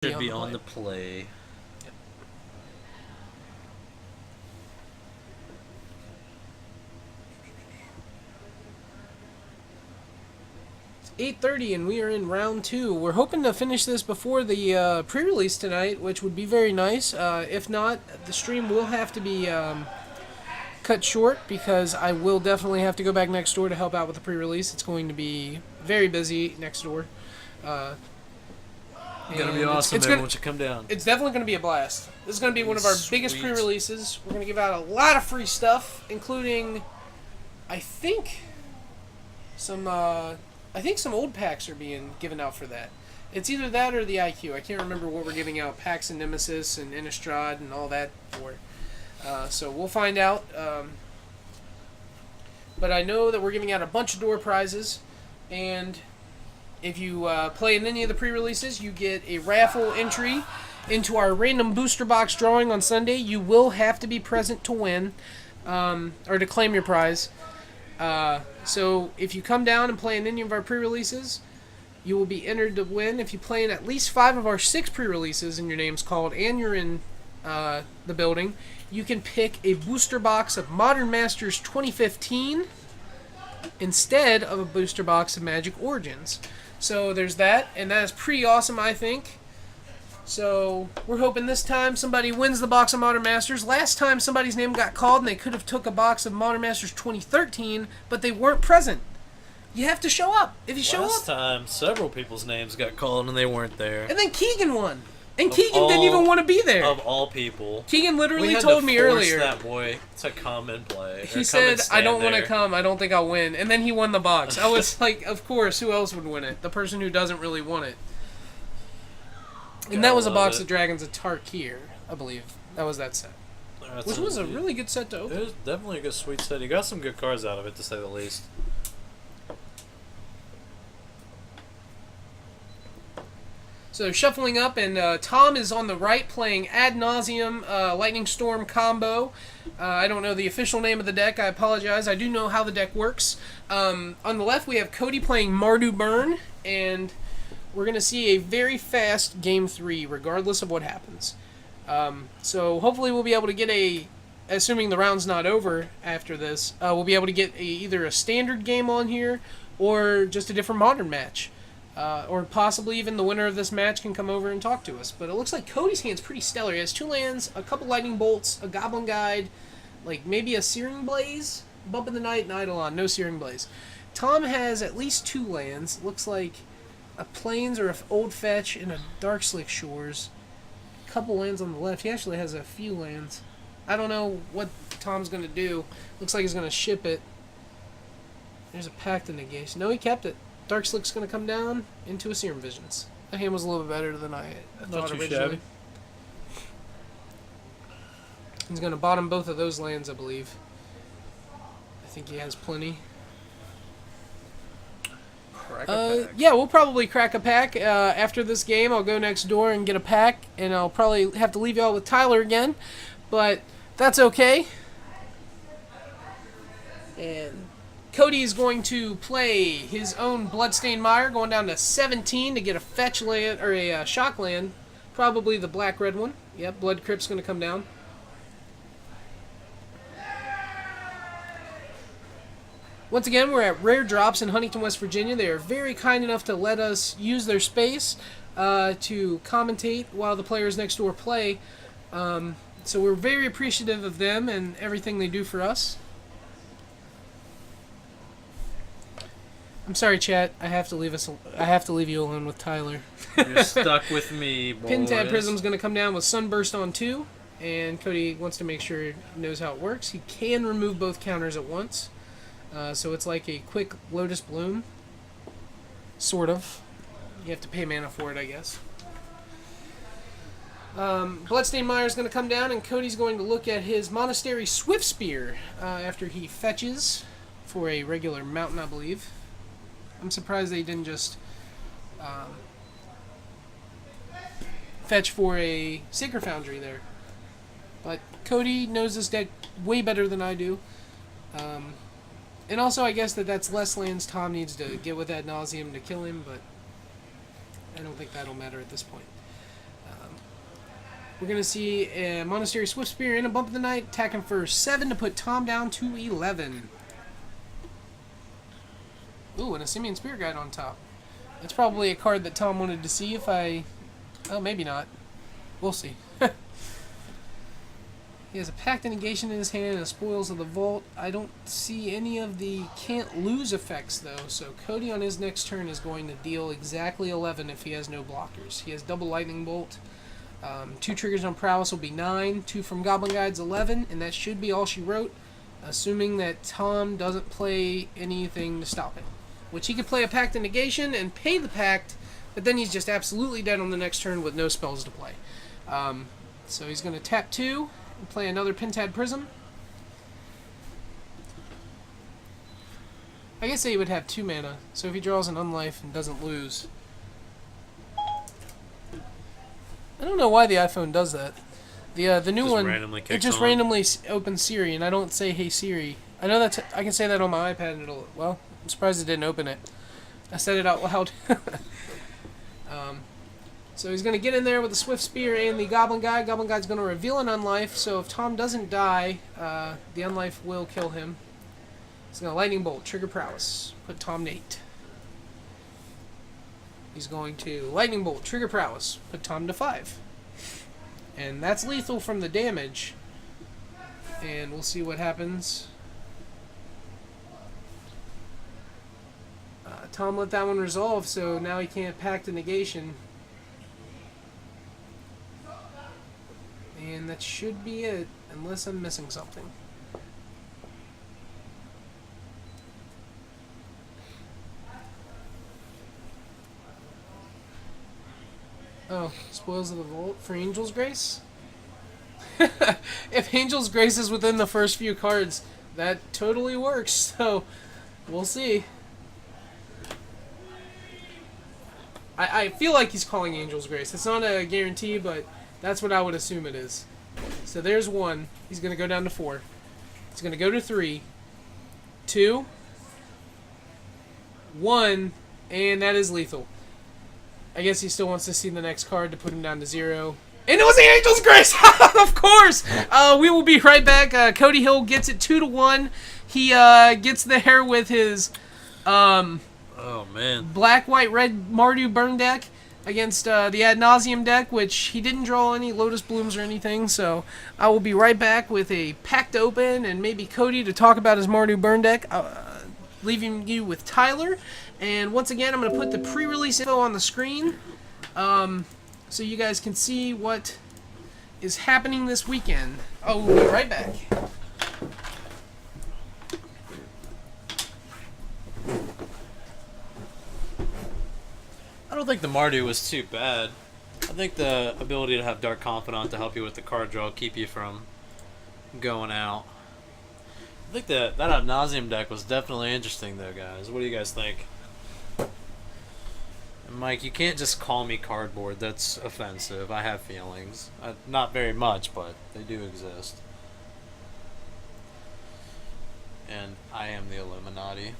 Should be on the play. Yep. It's 8:30 and we are in round 2. We're hoping to finish this before the pre-release tonight, which would be very nice. If not, the stream will have to be cut short because I will definitely have to go back next door to help out with the pre-release. It's going to be very busy next door. Gonna be awesome, man, once you come down. It's definitely going to be a blast. This is going to be one of our biggest pre-releases. We're going to give out a lot of free stuff, including, I think some old packs are being given out for that. It's either that or the IQ. I can't remember what we're giving out. Packs and Nemesis and Innistrad and all that for. So we'll find out. But I know that we're giving out a bunch of door prizes, and if you play in any of the pre-releases, you get a raffle entry into our random booster box drawing on Sunday. You will have to be present to win, or to claim your prize. So if you come down and play in any of our pre-releases, you will be entered to win. If you play in at least 5 of our 6 pre-releases and your name's called and you're in the building, you can pick a booster box of Modern Masters 2015 instead of a booster box of Magic Origins. So there's that, and that is pretty awesome, I think. So we're hoping this time somebody wins the box of Modern Masters. Last time somebody's name got called and they could have took a box of Modern Masters 2013, but they weren't present. You have to show up. If you show up... Last time, several people's names got called and they weren't there. And then Keegan won. And Keegan didn't even want to be there. Of all people. Keegan literally told me earlier. We had to force that boy to come and play. He said, I don't want to come. I don't think I'll win. And then he won the box. I was like, of course, who else would win it? The person who doesn't really want it. And that was a box of Dragons of Tarkir, I believe. That was that set. Which was a really good set to open. It was definitely a good sweet set. He got some good cards out of it, to say the least. So shuffling up, and Tom is on the right playing Ad Nauseam Lightning Storm combo. I don't know the official name of the deck. I apologize. I do know how the deck works. On the left, we have Cody playing Mardu Burn, and we're going to see a very fast Game 3, regardless of what happens. So hopefully we'll be able to get assuming the round's not over after this, we'll be able to get either a standard game on here or just a different Modern match. Or possibly even the winner of this match can come over and talk to us. But it looks like Cody's hand's pretty stellar. He has 2 lands, a couple Lightning Bolts, a Goblin Guide, like maybe a Searing Blaze, Bump in the Night, and Eidolon. No Searing Blaze. Tom has at least 2 lands. Looks like a Plains or an Old Fetch and a Darkslick Shores. A couple lands on the left. He actually has a few lands. I don't know what Tom's going to do. Looks like he's going to ship it. There's a Pact of Negation. No, he kept it. Darkslick's going to come down into a Serum Visions. That hand was a little bit better than I thought originally. Shabby. He's going to bottom both of those lands, I believe. I think he has plenty. Crack a pack. Yeah, we'll probably crack a pack. After this game, I'll go next door and get a pack, and I'll probably have to leave y'all with Tyler again. But that's okay. And Cody is going to play his own Bloodstained Mire, going down to 17 to get a fetch land, or a shock land. Probably the black-red one. Yep, Blood Crypt's going to come down. Once again, we're at Rare Drops in Huntington, West Virginia. They are very kind enough to let us use their space to commentate while the players next door play. So we're very appreciative of them and everything they do for us. I'm sorry, chat. I have to leave you alone with Tyler. You're stuck with me, boys. Pintab Prism's going to come down with Sunburst on 2, and Cody wants to make sure he knows how it works. He can remove both counters at once, so it's like a quick Lotus Bloom, sort of. You have to pay mana for it, I guess. Bloodstained Mire is going to come down, and Cody's going to look at his Monastery Swift Spear after he fetches for a regular mountain, I believe. I'm surprised they didn't just fetch for a Sacred Foundry there. But Cody knows this deck way better than I do. And also, I guess that's less lands Tom needs to get with Ad Nauseam to kill him, but I don't think that'll matter at this point. We're going to see a Monastery Swift Spear and a Bump of the Night attacking for 7 to put Tom down to 11. Ooh, and a Simeon Spear Guide on top. That's probably a card that Tom wanted to see if I... Oh, maybe not. We'll see. He has a Pact of Negation in his hand and a Spoils of the Vault. I don't see any of the can't lose effects, though, so Cody on his next turn is going to deal exactly 11 if he has no blockers. He has double Lightning Bolt. 2 triggers on Prowess will be 9, 2 from Goblin Guides 11, and that should be all she wrote, assuming that Tom doesn't play anything to stop it. Which he could play a Pact of Negation and pay the Pact, but then he's just absolutely dead on the next turn with no spells to play. So he's going to tap 2 and play another Pentad Prism. I guess he would have 2 mana, so if he draws an Unlife and doesn't lose... I don't know why the iPhone does that. The new one, it just randomly opens Siri, and I don't say "Hey Siri." I know that I can say that on my iPad, and it'll... Well, I'm surprised it didn't open it. I said it out loud. So he's going to get in there with the Swift Spear and the Goblin Guide. Goblin Guide's going to reveal an Unlife, so if Tom doesn't die, the Unlife will kill him. He's going to Lightning Bolt, trigger Prowess, put Tom to 8. He's going to Lightning Bolt, trigger Prowess, put Tom to 5. And that's lethal from the damage. And we'll see what happens. Tom let that one resolve, so now he can't Pact a Negation. And that should be it, unless I'm missing something. Oh, Spoils of the Vault for Angel's Grace? If Angel's Grace is within the first few cards, that totally works, so we'll see. I feel like he's calling Angel's Grace. It's not a guarantee, but that's what I would assume it is. So there's 1. He's going to go down to 4. He's going to go to 3. 2. 1. And that is lethal. I guess he still wants to see the next card to put him down to 0. And it was the Angel's Grace! Of course! We will be right back. Cody Hill gets it 2-1. He gets there with his... Oh, man. Black, white, red Mardu burn deck against the Ad Nauseam deck, which he didn't draw any Lotus Blooms or anything, so I will be right back with a Pact open and maybe Cody to talk about his Mardu burn deck, leaving you with Tyler. And once again, I'm going to put the pre-release info on the screen so you guys can see what is happening this weekend. Oh, we'll be right back. I don't think the Mardu was too bad. I think the ability to have Dark Confidant to help you with the card draw, keep you from going out. I think that Ad Nauseam deck was definitely interesting, though, guys. What do you guys think? And Mike, you can't just call me cardboard. That's offensive. I have feelings. Not very much, but they do exist. And I am the Illuminati.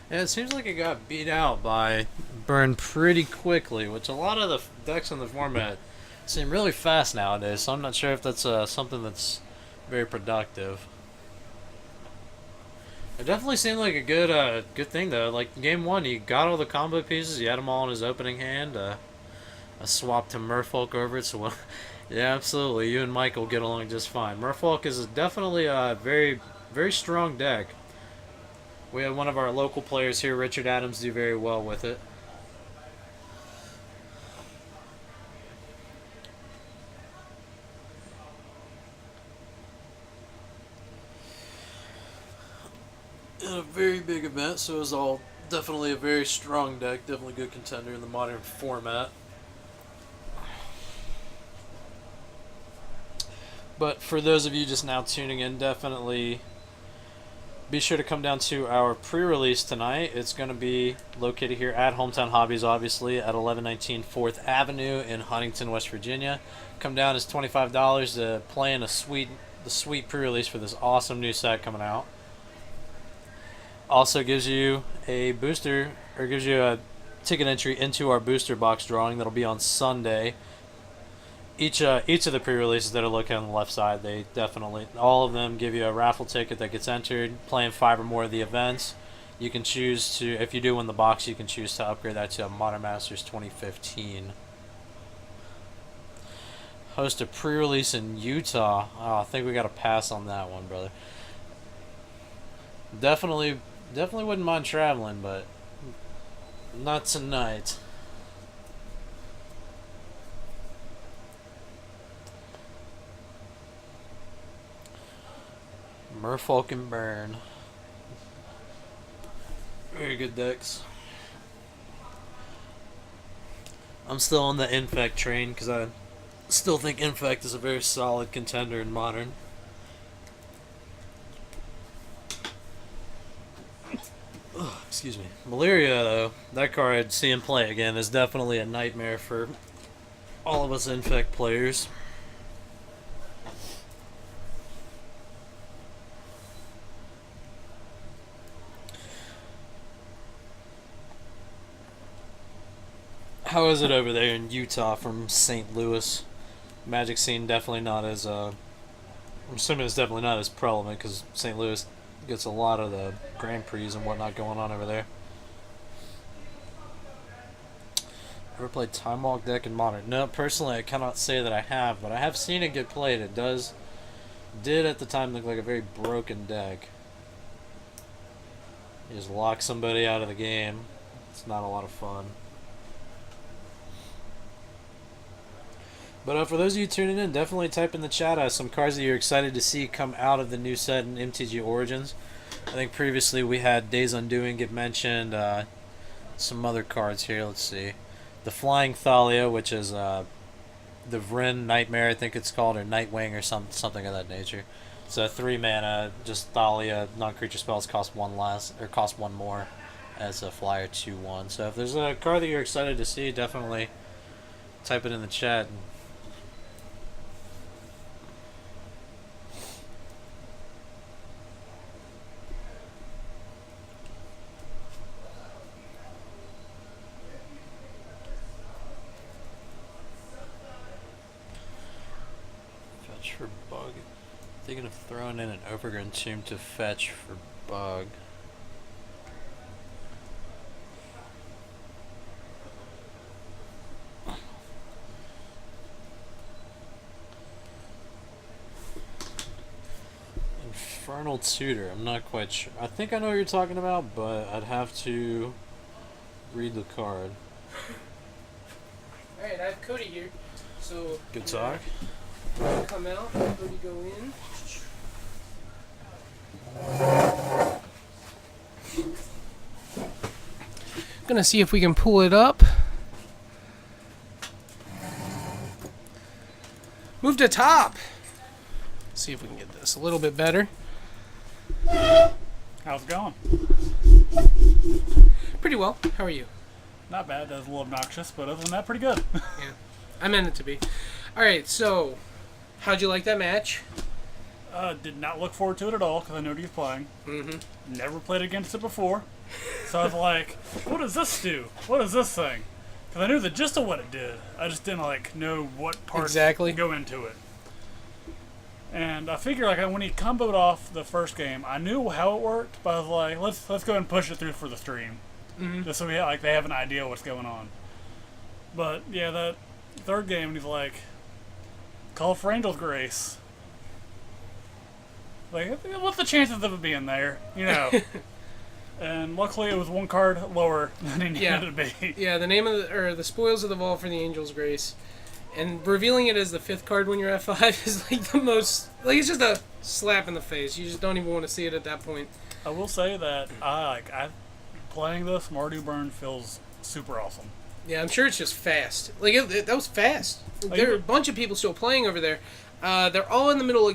Yeah, it seems like it got beat out by Burn pretty quickly, which a lot of the decks in the format seem really fast nowadays, so I'm not sure if that's something that's very productive. It definitely seemed like a good thing, though. Like, game 1, he got all the combo pieces, he had them all in his opening hand. I swapped to Merfolk over it, so yeah, absolutely, you and Mike will get along just fine. Merfolk is definitely a very, very strong deck. We had one of our local players here, Richard Adams, do very well with it. In a very big event, so it was all definitely a very strong deck, definitely a good contender in the modern format. But for those of you just now tuning in, definitely be sure to come down to our pre-release tonight. It's going to be located here at Hometown Hobbies, obviously, at 1119 4th Avenue in Huntington, West Virginia. Come down, it's $25 to play in the sweet pre-release for this awesome new set coming out. Also gives you a booster, or gives you a ticket entry into our booster box drawing that'll be on Sunday. Each of the pre-releases that are located on the left side, they definitely, all of them give you a raffle ticket that gets entered. Playing 5 or more of the events, you can choose to, if you do win the box, you can choose to upgrade that to a Modern Masters 2015. Host a pre-release in Utah. Oh, I think we got to pass on that one, brother. Definitely wouldn't mind traveling, but not tonight. Merfolk and Burn. Very good decks. I'm still on the Infect train because I still think Infect is a very solid contender in Modern. Ugh, excuse me. Malaria, though, that card, seeing play again, is definitely a nightmare for all of us Infect players. How is it over there in Utah from St. Louis? Magic scene definitely not as, I'm assuming it's definitely not as prevalent because St. Louis gets a lot of the Grand Prix and whatnot going on over there. Ever played Time Walk deck in Modern? No, personally I cannot say that I have, but I have seen it get played. It did at the time look like a very broken deck. You just lock somebody out of the game. It's not a lot of fun. But for those of you tuning in, definitely type in the chat some cards that you're excited to see come out of the new set in MTG Origins. I think previously we had Days Undoing get mentioned. Some other cards here, let's see. The Flying Thalia, which is the Vryn Nightmare, I think it's called, or Nightwing, or something of that nature. It's a 3 mana, just Thalia, non-creature spells cost 1 less, or cost 1 more as a flyer 2/1. So if there's a card that you're excited to see, definitely type it in the chat. For bug. Thinking of throwing in an Overgrown Tomb to fetch for bug. Infernal Tutor. I'm not quite sure. I think I know what you're talking about, but I'd have to read the card. Alright, I have Cody here. So good talk. Come out, Cody go in. Gonna see if we can pull it up. Move to top. See if we can get this a little bit better. How's it going? Pretty well. How are you? Not bad. That was a little obnoxious, but other than that, pretty good. Yeah, I meant it to be. All right, so how'd you like that match? Did not look forward to it at all because I knew what he was playing. Mm-hmm. Never played against it before. So I was like, what does this do? What is this thing? Because I knew the gist of what it did. I just didn't know what parts go into it. And I figured when he comboed off the first game, I knew how it worked, but I was like, let's go ahead and push it through for the stream. Mm-hmm. Just so they have an idea what's going on. But yeah, that third game, he's like, call for Angel's Grace. Like, what's the chances of it being there? And luckily it was one card lower than he needed to be. Yeah, the name of the Spoils of the Vault for the Angel's Grace. And revealing it as the 5th card when you're F5 is the most... it's just a slap in the face. You just don't even want to see it at that point. I will say that playing this, Mardu Burn feels super awesome. Yeah, I'm sure it's just fast. That was fast. There are a bunch of people still playing over there. They're all in the middle of